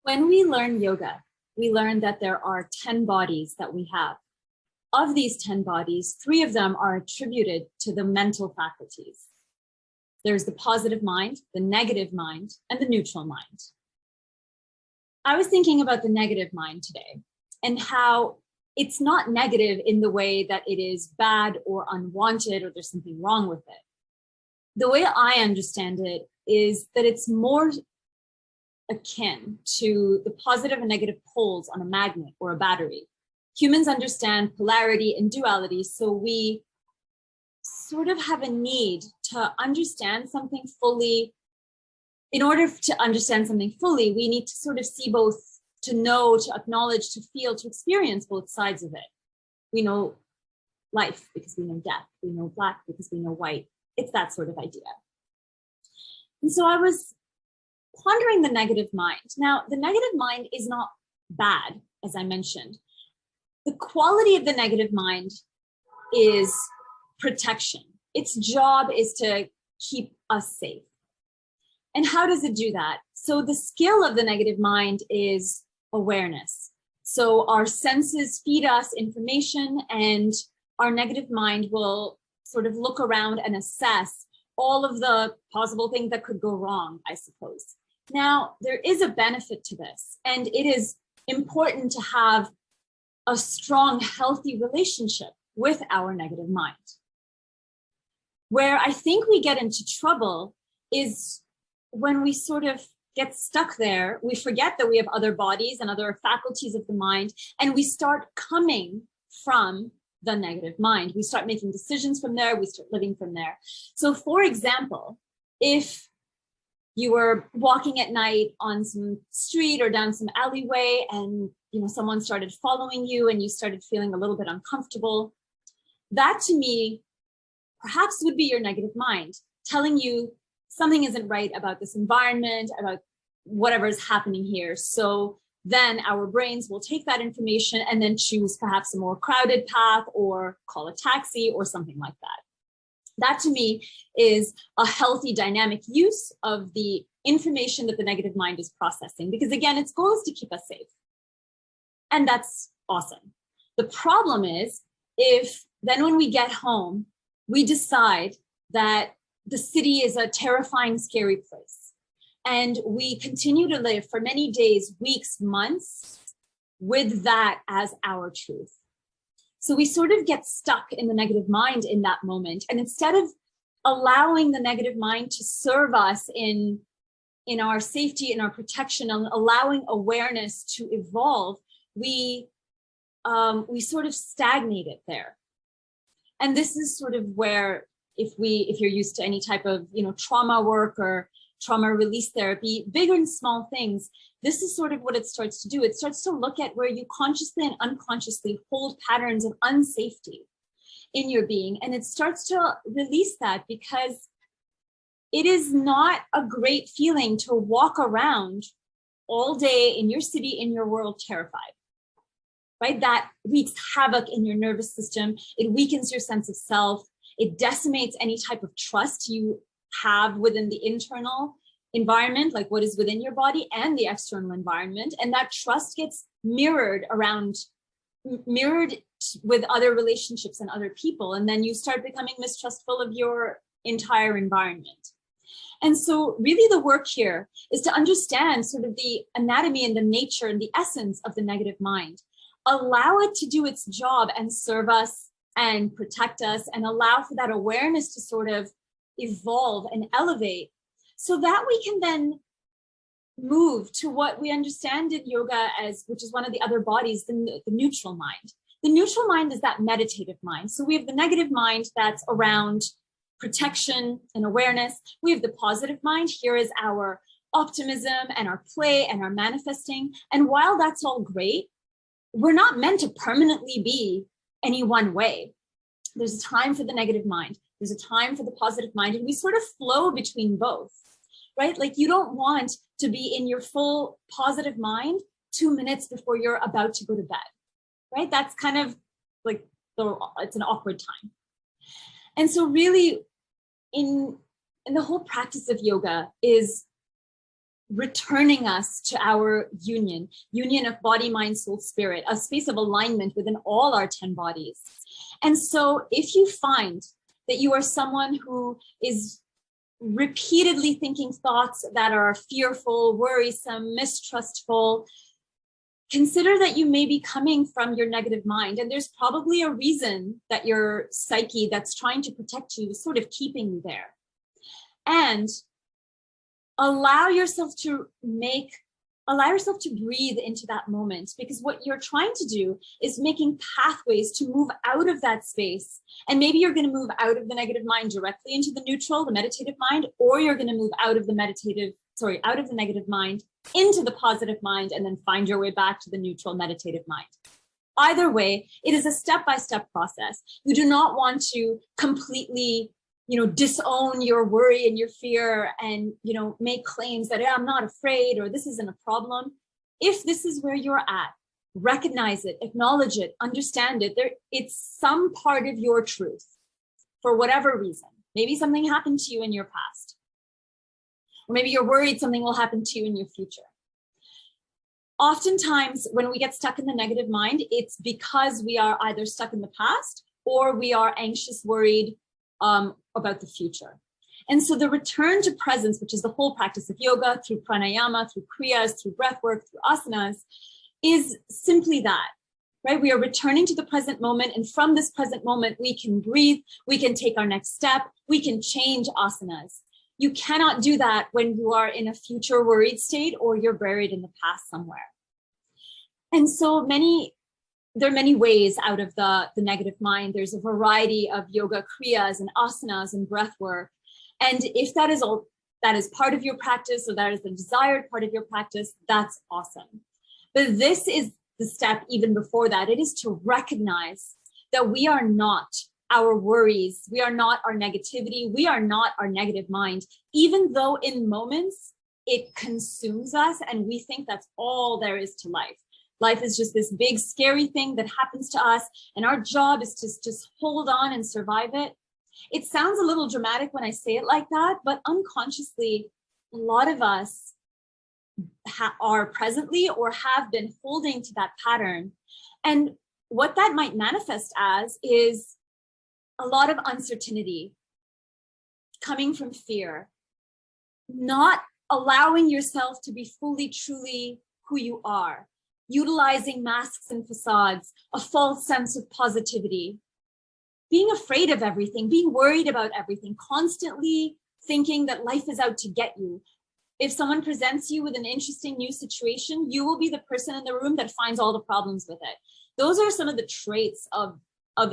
When we learn yoga, we learn that there are 10 bodies that we have. Of these 10 bodies, 3 of them are attributed to the mental faculties. There's the positive mind, the negative mind, and the neutral mind. I was thinking about the negative mind today and how it's not negative in the way that it is bad or unwanted or there's something wrong with it. The way I understand it is that it's more akin to the positive and negative poles on a magnet or a battery. Humans understand polarity and duality, so we sort of have a need to understand something fully. In order to understand something fully, we need to sort of see both, to know, to acknowledge, to feel, to experience both sides of it. We know life because we know death. We know black because we know white. It's that sort of idea. And so I was pondering the negative mind. Now, the negative mind is not bad, as I mentioned. The quality of the negative mind is protection. Its job is to keep us safe. And how does it do that? So the skill of the negative mind is awareness. So our senses feed us information, and our negative mind will sort of look around and assess all of the possible things that could go wrong, I suppose. Now, there is a benefit to this, and it is important to have a strong, healthy relationship with our negative mind. Where I think we get into trouble is when we sort of get stuck there. We forget that we have other bodies and other faculties of the mind, and we start coming from the negative mind. We start making decisions from there. We start living from there. So for example, if you were walking at night on some street or down some alleyway and someone started following you and you started feeling a little bit uncomfortable, that to me perhaps would be your negative mind telling you something isn't right about this environment, about whatever is happening here. So then our brains will take that information and then choose perhaps a more crowded path or call a taxi or something like that. That to me is a healthy dynamic use of the information that the negative mind is processing, because again, its goal is to keep us safe. And that's awesome. The problem is if then when we get home, we decide that the city is a terrifying, scary place. And we continue to live for many days, weeks, months with that as our truth. So we sort of get stuck in the negative mind in that moment. And instead of allowing the negative mind to serve us in our safety, in our protection, and allowing awareness to evolve, we sort of stagnate it there. And this is sort of where, if you're used to any type of trauma work or trauma release therapy, big and small things, this is sort of what it starts to do. It starts to look at where you consciously and unconsciously hold patterns of unsafety in your being. And it starts to release that, because it is not a great feeling to walk around all day in your city, in your world, terrified, right? That wreaks havoc in your nervous system. It weakens your sense of self. It decimates any type of trust you have within the internal environment, like what is within your body, and the external environment. And that trust gets mirrored with other relationships and other people. And then you start becoming mistrustful of your entire environment. And so really the work here is to understand sort of the anatomy and the nature and the essence of the negative mind. Allow it to do its job and serve us and protect us, and allow for that awareness to sort of evolve and elevate, so that we can then move to what we understand in yoga as, which is one of the other bodies, the neutral mind. The neutral mind is that meditative mind. So we have the negative mind that's around protection and awareness. We have the positive mind. Here is our optimism and our play and our manifesting. And while that's all great, we're not meant to permanently be any one way. There's a time for the negative mind. There's a time for the positive mind, and we sort of flow between both, right? Like you don't want to be in your full positive mind 2 minutes before you're about to go to bed, right? That's kind of like, it's an awkward time. And so really in the whole practice of yoga is returning us to our union of body, mind, soul, spirit, a space of alignment within all our 10 bodies. And so if you find that you are someone who is repeatedly thinking thoughts that are fearful, worrisome, mistrustful, consider that you may be coming from your negative mind. And there's probably a reason that your psyche that's trying to protect you is sort of keeping you there. And allow yourself to breathe into that moment, because what you're trying to do is making pathways to move out of that space. And maybe you're going to move out of the negative mind directly into the neutral, the meditative mind, or you're going to move out of the negative mind into the positive mind, and then find your way back to the neutral meditative mind. Either way, it is a step-by-step process. You do not want to completely disown your worry and your fear and, make claims that I'm not afraid or this isn't a problem. If this is where you're at, recognize it, acknowledge it, understand it. It's some part of your truth for whatever reason. Maybe something happened to you in your past, or maybe you're worried something will happen to you in your future. Oftentimes when we get stuck in the negative mind, it's because we are either stuck in the past or we are anxious, worried, about the future. And so the return to presence, which is the whole practice of yoga, through pranayama, through kriyas, through breath work, through asanas, is simply that, right? We are returning to the present moment. And from this present moment, we can breathe, we can take our next step, we can change asanas. You cannot do that when you are in a future worried state or you're buried in the past somewhere. And so there are many ways out of the negative mind. There's a variety of yoga kriyas and asanas and breath work. And if that is part of your practice, or that is the desired part of your practice, that's awesome. But this is the step even before that. It is to recognize that we are not our worries. We are not our negativity. We are not our negative mind, even though in moments it consumes us and we think that's all there is to life. Life is just this big, scary thing that happens to us, and our job is to just hold on and survive it. It sounds a little dramatic when I say it like that, but unconsciously, a lot of us are presently or have been holding to that pattern. And what that might manifest as is a lot of uncertainty coming from fear, not allowing yourself to be fully, truly who you are, utilizing masks and facades, a false sense of positivity, being afraid of everything, being worried about everything, constantly thinking that life is out to get you. If someone presents you with an interesting new situation, you will be the person in the room that finds all the problems with it. Those are some of the traits of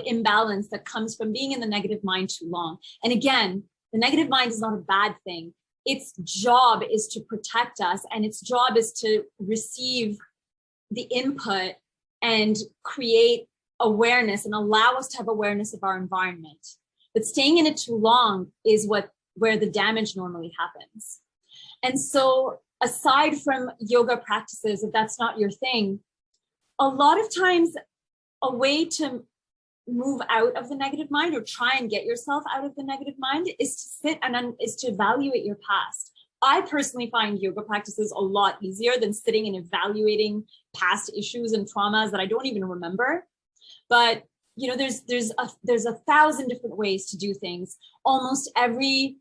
imbalance that comes from being in the negative mind too long. And again, the negative mind is not a bad thing. Its job is to protect us, and its job is to receive the input and create awareness and allow us to have awareness of our environment. But staying in it too long is where the damage normally happens. And so aside from yoga practices, if that's not your thing, a lot of times a way to move out of the negative mind or try and get yourself out of the negative mind is to sit and is to evaluate your past. I personally find yoga practices a lot easier than sitting and evaluating past issues and traumas that I don't even remember. But there's 1,000 different ways to do things. Almost every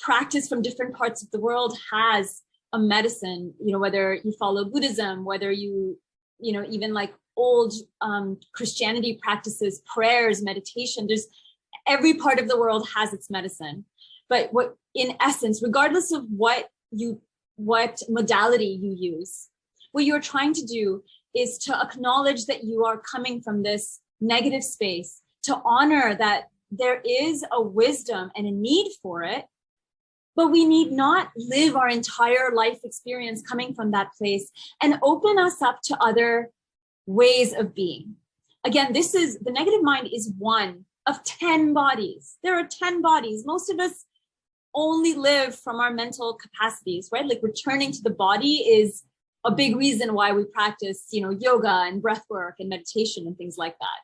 practice from different parts of the world has a medicine. Whether you follow Buddhism, whether you even like old Christianity practices, prayers, meditation. There's every part of the world has its medicine. But what, in essence, regardless of what modality you use, what you're trying to do is to acknowledge that you are coming from this negative space, to honor that there is a wisdom and a need for it, but we need not live our entire life experience coming from that place, and open us up to other ways of being. Again, the negative mind is one of 10 bodies. There are 10 bodies. Most of us only live from our mental capacities, right? Like returning to the body is a big reason why we practice, yoga and breath work and meditation and things like that.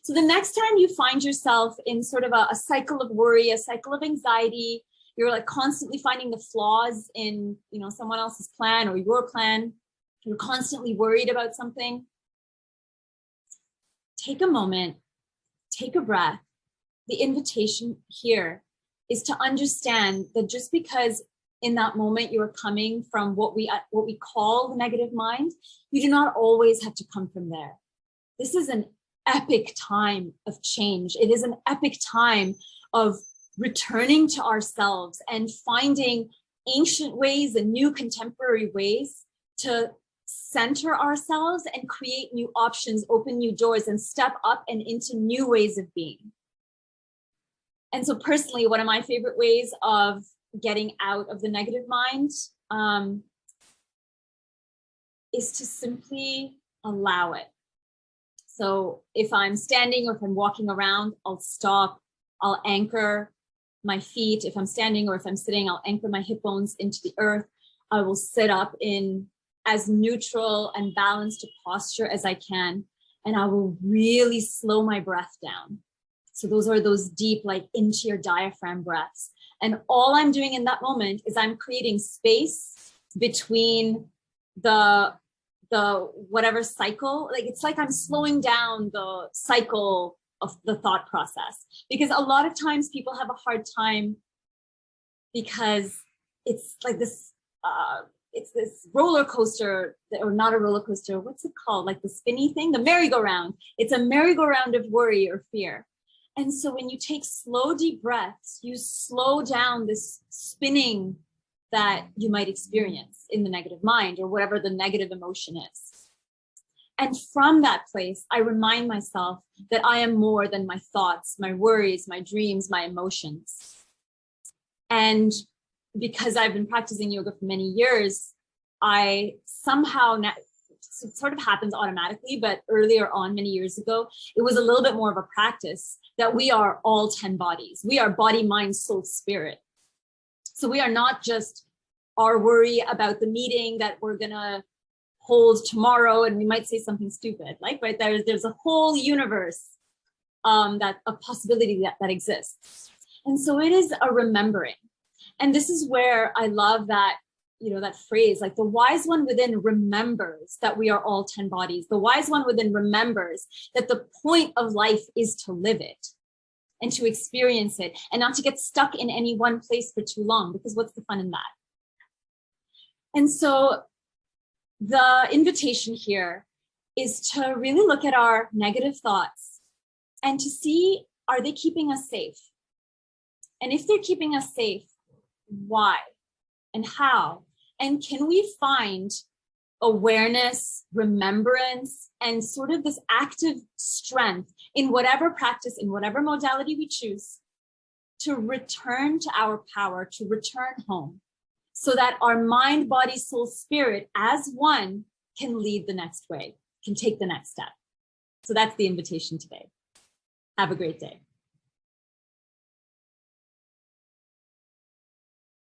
So the next time you find yourself in sort of a cycle of worry, a cycle of anxiety, you're like constantly finding the flaws in, you know, someone else's plan or your plan, you're constantly worried about something, take a moment, take a breath. The invitation here is to understand that just because in that moment you are coming from what we call the negative mind, you do not always have to come from there. This is an epic time of change. It is an epic time of returning to ourselves and finding ancient ways and new contemporary ways to center ourselves and create new options, open new doors, and step up and into new ways of being. And so personally, one of my favorite ways of getting out of the negative mind is to simply allow it. So if I'm standing or if I'm walking around, I'll stop, I'll anchor my feet. If I'm standing or if I'm sitting, I'll anchor my hip bones into the earth. I will sit up in as neutral and balanced a posture as I can. And I will really slow my breath down. So those are those deep, like into your diaphragm breaths. And all I'm doing in that moment is I'm creating space between the whatever cycle, like it's like I'm slowing down the cycle of the thought process, because a lot of times people have a hard time because it's like this, it's this roller coaster, or not a roller coaster, what's it called? Like the spinny thing, the merry-go-round. It's a merry-go-round of worry or fear. And so when you take slow, deep breaths, you slow down this spinning that you might experience in the negative mind or whatever the negative emotion is. And from that place, I remind myself that I am more than my thoughts, my worries, my dreams, my emotions. And because I've been practicing yoga for many years, I somehow, it sort of happens automatically, but earlier on, many years ago, it was a little bit more of a practice that we are all 10 bodies. We are body, mind, soul, spirit. So we are not just our worry about the meeting that we're gonna hold tomorrow and we might say something stupid, like right there's a whole universe that a possibility that exists. And so it is a remembering. And this is where I love that, you know, that phrase, like the wise one within remembers that we are all 10 bodies. The wise one within remembers that the point of life is to live it and to experience it and not to get stuck in any one place for too long, because what's the fun in that? And so the invitation here is to really look at our negative thoughts and to see, are they keeping us safe? And if they're keeping us safe, why and how? And can we find awareness, remembrance, and sort of this active strength in whatever practice, in whatever modality we choose, to return to our power, to return home, so that our mind, body, soul, spirit as one can lead the next way, can take the next step. So that's the invitation today. Have a great day.